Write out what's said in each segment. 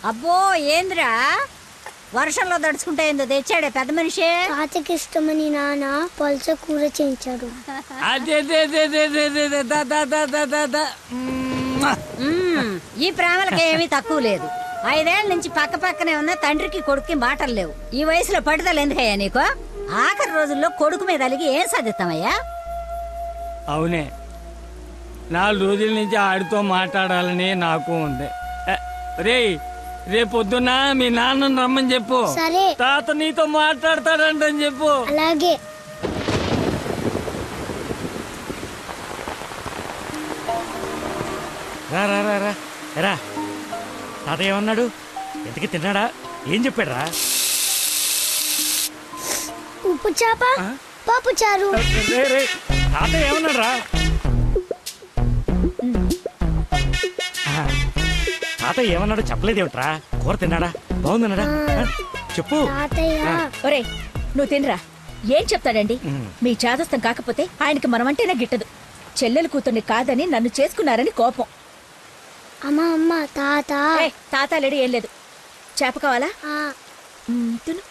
అబ్బో ఏంద్రా వర్షంలో దడుచుకుంటే ఏందో తెచ్చాడే పెద్ద మనిషి. తాతకి ఇష్టమని నాన్న పల్స కూర చేయించాడు. ఈ ప్రేమలకి ఏమీ తక్కువ లేదు. 5 ఏళ్ల నుంచి పక్క పక్కనే ఉన్న తండ్రికి కొడుక్కి మాటలు లేవు. ఈ వయసులో పట్టుదల ఎందుకయ్యా నీకు? ఆఖరి రోజుల్లో కొడుకు మీద అలిగి ఏం సాధిస్తామయ్యా? అవునే, 4 రోజుల నుంచి ఆడితో మాట్లాడాలని నాకు ఉంది. రేపొద్దున మీ నాన్నని రమ్మని చెప్పు. సరే. తాత నీతో మాట్లాడతాడంటని చెప్పు. అలాగే. రా రా రా రా రా. తాత ఏమన్నాడు? ఎంతకి తిన్నాడా? ఏం చెప్పాడు రా? ఉప్పు చేప పప్పు చారు. తాత ఏమన్నాడు రా? తాత ఏమన్నాడు చెప్పలేదేమిట్రా? కూర తిన్నాడా? బాగుందన్నాడా? చెప్పు. ఒరే నువ్వు తినరా. ఏం చెప్తాడండి? మీ చాదస్తం కాకపోతే ఆయనకి మనమంటేనే గిట్టదు. చెల్లెలు కూతుర్ని కాదని నన్ను చేసుకున్నారని కోపం. అమ్మా అమ్మ తాత. తాత లేడు ఏం లేదు. చేప కావాలా? తిను.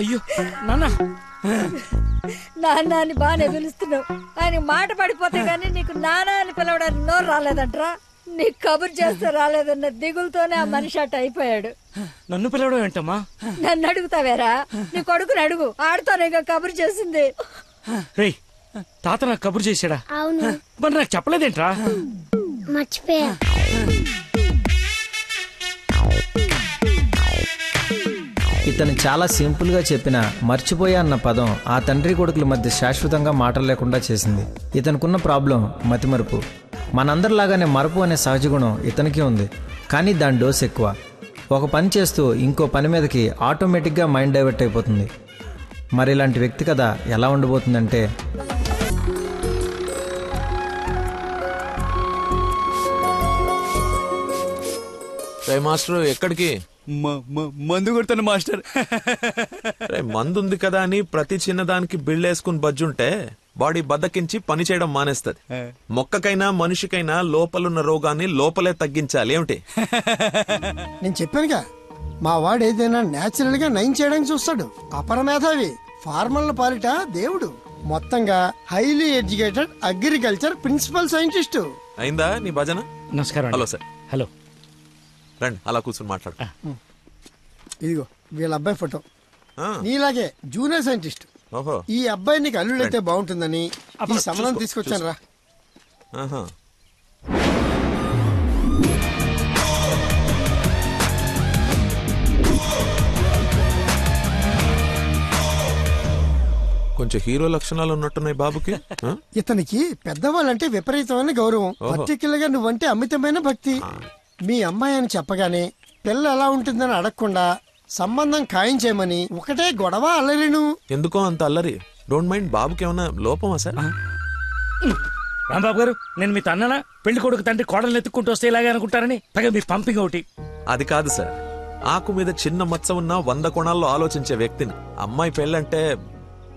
అయ్యో నాన్న. నాన్న అని బాగానే పిలుస్తున్నావు. ఆయన మాట పడిపోతే గానీ నీకు నాన్న అని పిలవడానికి నోరు రాలేదంట్రా. నీకు కబురు చేస్తే రాలేదన్న దిగులతోనే ఆ మనిషి అట్ట అయిపోయాడు. నన్ను పిలవడం ఏంటమ్మా? నన్ను అడుగుతావేరా? నీ కొడుకుని అడుగు. ఆడుతోనే కబురు చేసింది. రేయ్, తాత నాకు కబురు చేశాడా? అవును. మరి నాకు చెప్పలేదేంట్రా? మర్చిపోయా. ఇతను చాలా సింపుల్గా చెప్పిన మర్చిపోయా అన్న పదం ఆ తండ్రి కొడుకుల మధ్య శాశ్వతంగా మాటలు లేకుండా చేసింది. ఇతనుకున్న ప్రాబ్లం మతిమరుపు. మనందరిలాగానే మరపు అనే సహజ గుణం ఇతనికి ఉంది, కానీ దాని డోస్ ఎక్కువ. ఒక పని చేస్తూ ఇంకో పని మీదకి ఆటోమేటిక్గా మైండ్ డైవర్ట్ అయిపోతుంది. మరి ఇలాంటి వ్యక్తి కథ ఎలా ఉండబోతుందంటే, మాస్టర్ ఎక్కడికి? మందు కొడతాను మాస్టర్. మందు ఉంది కదా అని ప్రతి చిన్నదానికి బిళ్ళేసుకుని బజ్జుంటే బాడీ బద్దకించి పని చేయడం మానేస్తుంది. మొక్కకైనా మనిషికైనా లోపలున్న రోగాన్ని లోపలే తగ్గించాలి. ఏమిటి? నేను చెప్పానుగా, మా వాడు ఏదైనా నేచురల్ గా నయం చేయడానికి చూస్తాడు. అపరమేధావి, ఫార్మల్ పాలిట దేవుడు. మొత్తంగా highly educated agriculture principal scientist. అయిందా నీ భజన? నమస్కారం. Hello sir. హలో. రండి, అలా కూర్చొని మాట్లాడు. ఇదిగో వీళ్ళ అబ్బాయి ఫోటో. నీలాగే జూనియర్ సైంటిస్ట్. ఓహో. ఈ అబ్బాయి నీకు అల్లుడైతే బాగుంటుందని ఈ సంబంధం తీసుకొచ్చాను రా. కొంచెం హీరో లక్షణాలు ఉన్నట్టున్నాయి బాబుకి. ఇతనికి పెద్దవాళ్ళంటే విపరీతమైన గౌరవం. పర్టికులర్ గా నువ్వంటే అమితమైన భక్తి. మీ అమ్మాయి అని చెప్పగానే పిల్ల ఎలా ఉంటుందని అడగకుండా సంబంధం ఖాయం చేయమని ఒకటే గొడవ అల్లరిను. ఎందుకో అంత అల్లరి? Don't mind. బాబుకి ఏమన్నా లోపమా సార్? రాంబాబు గారు, నేను మీ తన్ననా? పెళ్లి కొడుకు తండ్రి కోడలు ఎత్తుక్కుంటూ వస్తే ఇలాగే అనుకుంటారని పైగా మీ పంపింగ్ ఒకటి. అది కాదు సార్, ఆకు మీద చిన్న మచ్చ ఉన్న 100 కోణాల్లో ఆలోచించే వ్యక్తిని. అమ్మాయి పెళ్ళంటే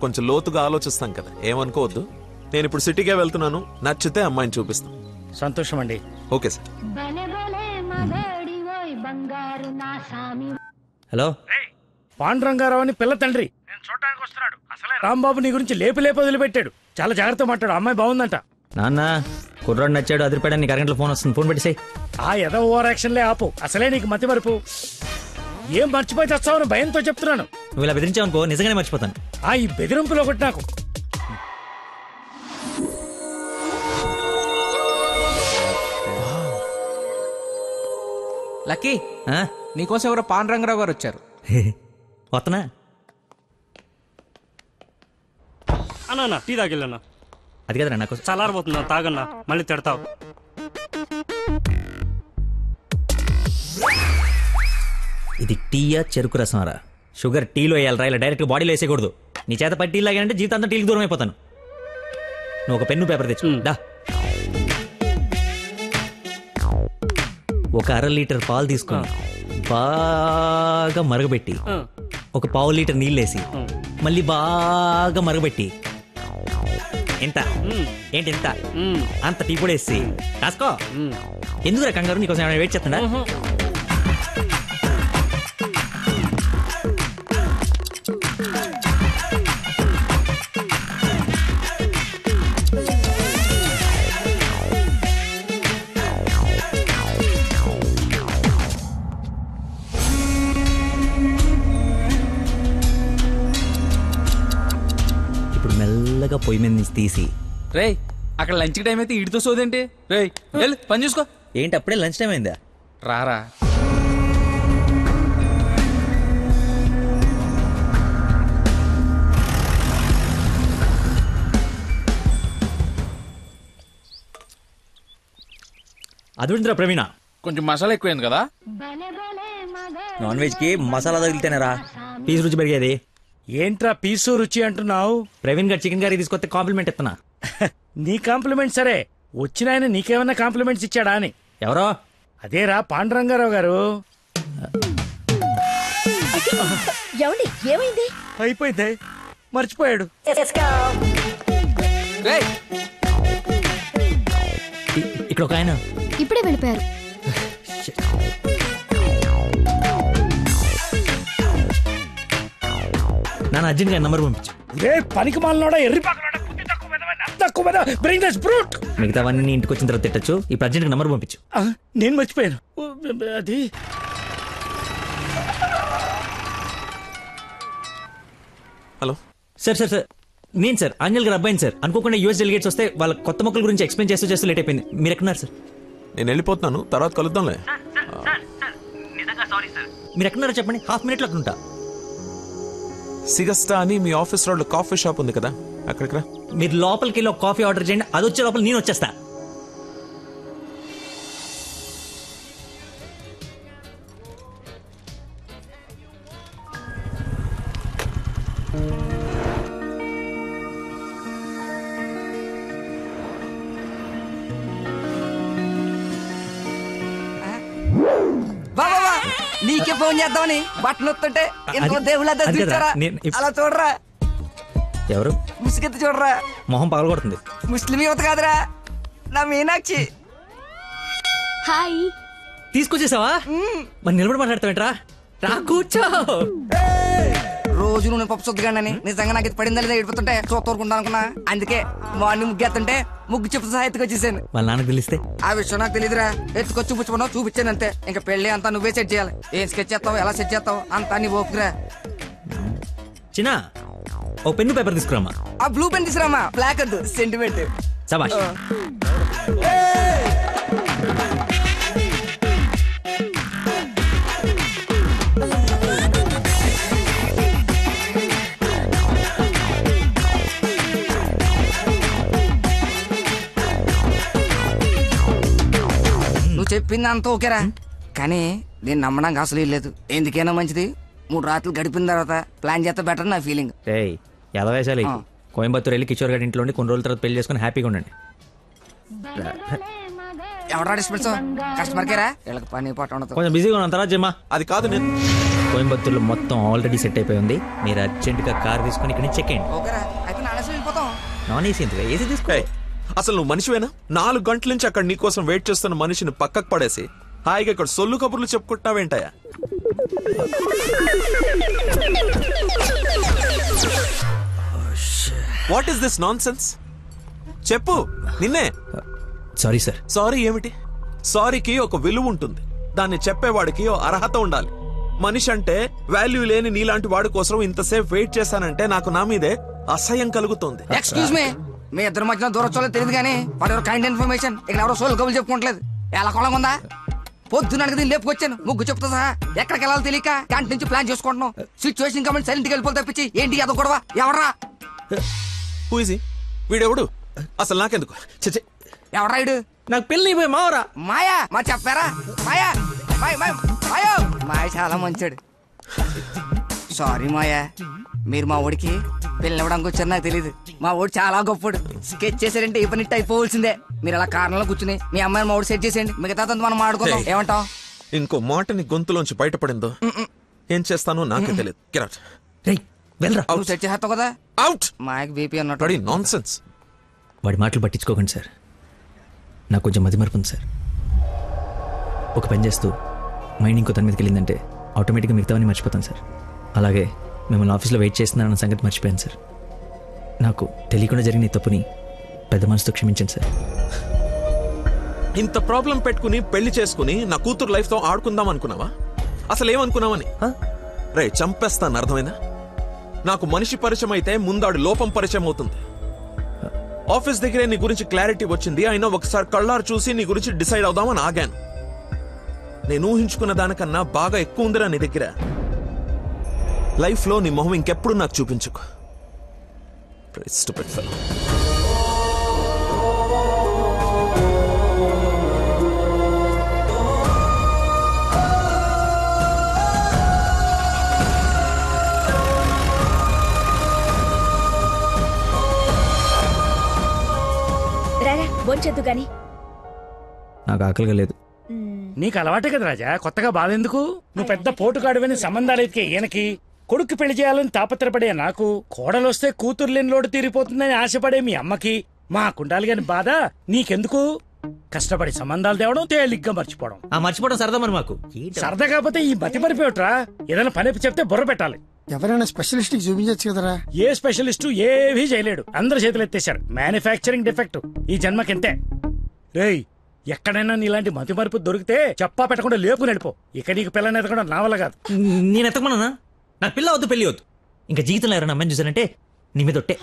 కొంచెం లోతుగా ఆలోచిస్తాం కదా, ఏమనుకోవద్దు. నేను ఇప్పుడు సిటీకే వెళ్తున్నాను, నచ్చితే అమ్మాయిని చూపిస్తాను. సంతోషం అండి. Okay sir. హలో. పాండురంగారావు అని పిల్ల తండ్రి నేను చూడటానికి వస్తున్నాడు. అసలే రాంబాబు నీ గురించి లేపు వదిలిపెట్టాడు. చాలా జాగ్రత్త మాట్లాడు. అమ్మాయి బాగుందంట. నాన్న కుర్రాడు నచ్చాడు, అదిరిపాడని నీకు అరగంటలో ఫోన్ వస్తుంది, ఫోన్ పెట్టేసాయి. ఆ ఎదో ఓవర్ యాక్షన్లే ఆపు. అసలే నీకు మతి మరుపు. ఏం మర్చిపోయి తెస్తావని భయంతో చెప్తున్నాను. నువ్వు ఇలా బెదిరించావనుకో నిజంగానే మర్చిపోతాను. ఈ బెదిరింపులో ఒకటి నాకు. లక్కీ, నీకోసం ఎవరో పాండురంగరావు గారు వచ్చారు. వస్తున్నా అన్నా. టీ తాగిల్లన్నా. అది కదరా నాకు చల్లారబోతున్నా, తాగన్నా, మళ్ళీ తిడతావు. ఇది టీయా చెరుకు రసంరా? షుగర్ టీలో వేయాలరా, ఇలా డైరెక్ట్ బాడీలో వేసేయకూడదు. నీ చేత పట్టి టీ లాగానంటే జీవితాంతా టీకి దూరం అయిపోతాను. నువ్వు ఒక పెన్ను పేపర్ తెచ్చు. దా. 1 అర లీటర్ పాలు తీసుకుని బాగా మరగబెట్టి ఒక పావు లీటర్ నీళ్ళేసి మళ్ళీ బాగా మరగబెట్టి ఎంత ఏంటి ఎంత అంత టీ పొడి వేసి రాసుకో. ఎందుకురా కంగారు, నీకోసం ఏమైనా వెయిట్ చేస్తుందా? ఇప్పుడు మెల్లగా పొయ్యి మీద నుంచి తీసి రేయ్ అక్కడ లంచ్ టైం అయితే ఇడితో సోదేంటి? రేయ్ వెళ్ళు పని చూసుకో. ఏంటి అప్పుడే లంచ్ టైం అయిందా? రారా అదుందిరా ప్రవీణ, కొంచెం మసాలా ఎక్కువైంది కదా. నాన్ వెజ్ కి మసాలా తగిలితేనేరా పీస్ రుచి పెరిగేది. ఏంట్రా పీసు రుచి అంటున్నావు? ప్రవీణ్ గారు చికెన్ కర్రీ తీసుకొస్తే కాంప్లిమెంట్ ఇస్తున్నా. నీ కాంప్లిమెంట్ సరే, వచ్చిన ఆయన నీకేమన్నా కాంప్లిమెంట్స్ ఇచ్చాడా అని. ఎవరో? అదేరా పాండురంగారావు గారు. ఏమైంది? అయిపోయింది, మర్చిపోయాడు. రేయ్ ఇక్కడ ఒక ఆయన ఇప్పుడే వెళ్ళిపోయారు. నాన్న అర్జెంట్ గా నంబర్ పంపించు. రే పనికి మాలనోడా, ఎర్రి పాకలోడా, బుద్ధి తక్కువ మీద, bring this brute. మిగతావన్నీ ఇంటికి వచ్చిన తర్వాత తిట్టచ్చు. ఇప్పుడు అర్జెంట్ గా నంబర్ పంపించు. నేను మర్చిపోయాను అది. హలో సార్ సార్ సార్ నేను సార్ అంజల్ గారు అబ్బాయిని సార్. అనుకోకుండా యూఎస్ డెలిగేట్స్ వస్తే వాళ్ళ కొత్త మొక్కల గురించి ఎక్స్ప్లెయిన్ చేస్తూ లేట్ అయిపోయింది. మీరు ఎక్కడున్నారు సార్? నేను వెళ్ళిపోతున్నాను, తర్వాత కలుద్దాంలే. మీరు ఎక్కడున్నారో చెప్పండి, హాఫ్ మినిట్లో అక్కడ ఉంటా. సిగస్టా అని మీ ఆఫీస్ రోడ్ లో కాఫీ షాప్ ఉంది కదా, అక్కడికి రా. మీరు లోపలికి వెళ్ళి ఒక కాఫీ ఆర్డర్ చేయండి, అది వచ్చే లోపల నేను వచ్చేస్తా. నీకే ఫోన్ చేద్దామని బట్టలు వస్తుంటే ఎందుకో దేవుళ్ళ చూచారా, అలా చూడరా. ఎవరు? ముసుగెత్తి చూడరా, మొహం పగలగొడుతుంది. ముస్లిం యువత కాదురా, నా మీనాక్షి. హాయ్. తీసుకొచ్చేసావా? మరి నిలబడి మాట్లాడతావేంట్రా? రా కూర్చో. రోజు నువ్వు పప్పు సొద్దుగానని నిజంగా నాకు ఇది పడిందా లేదా ఏడిపోతుంటే చూస్తూరుకుంటా అనుకున్నా. అందుకే మార్నింగ్ ముగ్గు ఎత్తుంటే ముగ్గు చెప్తూ సహా ఎత్తుకొచ్చేసాను. వాళ్ళ నాన్నకు తెలిస్తే? ఆ విషయం నాకు తెలియదురా, ఎత్తుకొచ్చి చూపించుకున్నావు, చూపించాను అంతే. ఇంకా పెళ్లి అంతా నువ్వే సెట్ చేయాలి. ఏం స్కెచ్ చేస్తావు, ఎలా సెట్ చేస్తావు అంతా నీ ఓపుకురా. చిన్న ఓ పెన్ను పేపర్ తీసుకురామా. ఆ బ్లూ పెన్ తీసుకురామా, బ్లాక్ వద్దు, సెంటిమెంట్. సబాష్. నువ్వు చెప్పింది అంతా ఓకేరా, కానీ నేను నమ్మడానికి అసలు లేదు. ఎందుకైనా మంచిది 3 రాత్రులు గడిపిన తర్వాత ప్లాన్ చేస్తే బెటర్ నా ఫీలింగ్. ఎదవేశాలి. కోయంబత్తూర్ వెళ్ళి కిషోర్ గారి ఇంట్లో కొన్ని రోజుల తర్వాత పెళ్లి చేసుకుని హ్యాపీగా ఉండండి. ఎవడా డిస్పెన్స్ కస్టమర్ కేరా, వీళ్ళకి పని పాట ఉండదు. కొంచెం బిజీగా ఉన్నాను, తర్వాత జమ్మా. అది కాదు, నేను కోయంబత్తూర్లో మొత్తం ఆల్రెడీ సెట్ అయిపోయి ఉంది. మీరు అర్జెంట్ గా కార్ తీసుకుని ఇక్కడ నుంచి చెక్ చేయండి. ఓకేరా, అయితే నా అనవసరం వెళ్ళిపోతాం. నాన్ ఏసీ ఎందుకు, ఏసీ తీసుకో. అసలు నువ్వు మనిషివేనా? 4 గంటల నుంచి అక్కడ నీకోసం వెయిట్ చేస్తున్న మనిషిని పక్కకు పడేసి హాయిగా ఇక్కడ సొల్లు కబుర్లు చెప్పుకుంటున్నావేంటయా? What is this nonsense? చెప్పు, నిన్నే. Sorry sir. సారీ ఏమిటి? సారీకి ఒక విలువ ఉంటుంది, దాన్ని చెప్పేవాడికి ఓ అర్హత ఉండాలి. మనిషి అంటే వాల్యూ లేని నీలాంటి వాడి కోసం ఇంతసేపు వెయిట్ చేశానంటే నాకు నా మీదే అసహ్యం కలుగుతుంది. ఎక్స్క్యూజ్ మీ ఇద్దరు మధ్యన దూరం చూడలేదు తెలియదు కానీ ఫర్ యువర్ కైండ్ ఇన్ఫర్మేషన్ ఇక్కడ ఎవరో సోల్ కబులు చెప్పుకోవట్లేదు. ఎలా కొలం ఉందా? పొద్దున దీన్ని లేపుకొచ్చాను, ముగ్గు చెప్తా సహా. ఎక్కడికి వెళ్ళాలో తెలియక క్యాంటీన్ నుంచి ప్లాన్ చేసుకుంటున్నాం. సిచ్యువేషన్ కమెంట్ సైలెంట్కి వెళ్ళిపోతే తప్పించి ఏంటి అదో గొడవ? ఎవరా వీడెవడు? అసలు నాకెందుకు? ఎవరా ఇడు? నాకు పెళ్లి మావరా. మాయా మా చెప్పారా? మాయా మాయా మాయ చాలా మంచాడు. సారీ మాయా, మీరు మా ఊడికి పెళ్ళి ఇవ్వడానికి వచ్చారు నాకు తెలియదు. మా ఊడు చాలా గొప్పడు. స్కెచ్ చేశారంటే ఈ పని అయిపోవలసిందే. మీరు అలా కారణంలో కూర్చుని మీ అమ్మాయిని మా ఊడు సెట్ చేసేయండి, మిగతా మనం ఆడుకుందాం. ఏమంటావు? ఇంకో మాటని గొంతులోంచి బయటపడిందో ఏం చేస్తానో నాకే తెలియదు. Get out. వెళ్ళరా. నువ్వు సెట్ చేస్తావు కదా. అవుట్. మాకు బీపీ అన్నట్టు నాన్సెన్స్. వాడి మాటలు పట్టించుకోకండి సార్. నాకు కొంచెం మతిమరుపు ఉంది సార్. ఒక పని చేస్తూ మైండ్ ఇంకో తన మీదకి వెళ్ళిందంటే ఆటోమేటిక్గా మిగతావన్నీ మర్చిపోతాను సార్. అలాగే మిమ్మల్ని ఆఫీస్లో వెయిట్ చేస్తున్నానన్న సంగతి మర్చిపోయాను సార్. నాకు తెలియకుండా జరిగిన ఈ తప్పుని పెద్ద మనసుతో క్షమించండి సార్. ఇంత ప్రాబ్లం పెట్టుకుని పెళ్లి చేసుకుని నా కూతురు లైఫ్ తో ఆడుకుందాం అనుకున్నావా? అసలు ఏమనుకున్నావని? రే చంపేస్తాను, అర్థమైందా? నాకు మనిషి పరిచయం అయితే ముందాడు లోపం పరిచయం అవుతుంది. ఆఫీస్ దగ్గరే నీ గురించి క్లారిటీ వచ్చింది, అయినా ఒకసారి కళ్ళారు చూసి నీ గురించి డిసైడ్ అవుదామని ఆగాను. నేను ఊహించుకున్న దానికన్నా బాగా ఎక్కువ ఉందిరా నీ దగ్గర. లైఫ్ లో నీ మొహం ఇంకెప్పుడు నాకు చూపించుకో. Stupid fellow. రారా బొంచొద్దు గాని. నాకు ఆకలిగా లేదు. నీకు అలవాటే కదా రాజా, కొత్తగా బాధ ఎందుకు? నువ్వు పెద్ద పోటుకాడువని సంబంధాలు ఎతికే ఈయనకి, కొడుకు పెళ్లి చేయాలని తాపత్రపడే నాకు, కోడలొస్తే కూతురు లేని లోటు తీరిపోతుందని ఆశపడే మీ అమ్మకి, మా కుండాలి గాని బాధ నీకెందుకు? కష్టపడి సంబంధాలు తేవడం, తేలిగ్గా మర్చిపోవడం. మర్చిపోవడం సరదా మరి మాకు. సరదా కాకపోతే ఈ మతి మరిపోయట్రా. ఏదైనా పని చెప్తే బుర్ర పెట్టాలి. ఎవరైనా స్పెషలిస్ట్ కి చూపించచ్చు కదరా. ఏ స్పెషలిస్టు ఏవీ చేయలేడు, అందరు చేతులు ఎత్తేశారు. మ్యానుఫ్యాక్చరింగ్ డిఫెక్ట్ ఈ జన్మకింతే. రేయ్, ఎక్కడైనా నీలాంటి మతి మరుపు దొరికితే చెప్పా పెట్టకుండా లేపు నడిపో. ఇక నీకు పిల్లని ఎదగడం నా వల్ల కాదు. నేను ఎత్తకమన్నా? నాకు పిల్ల వద్దు, పెళ్లి వద్దు. ఇంకా జీవితంలో ఎవరైనా అమ్మాయిని చూసానంటే నీ మీద ఒట్టే.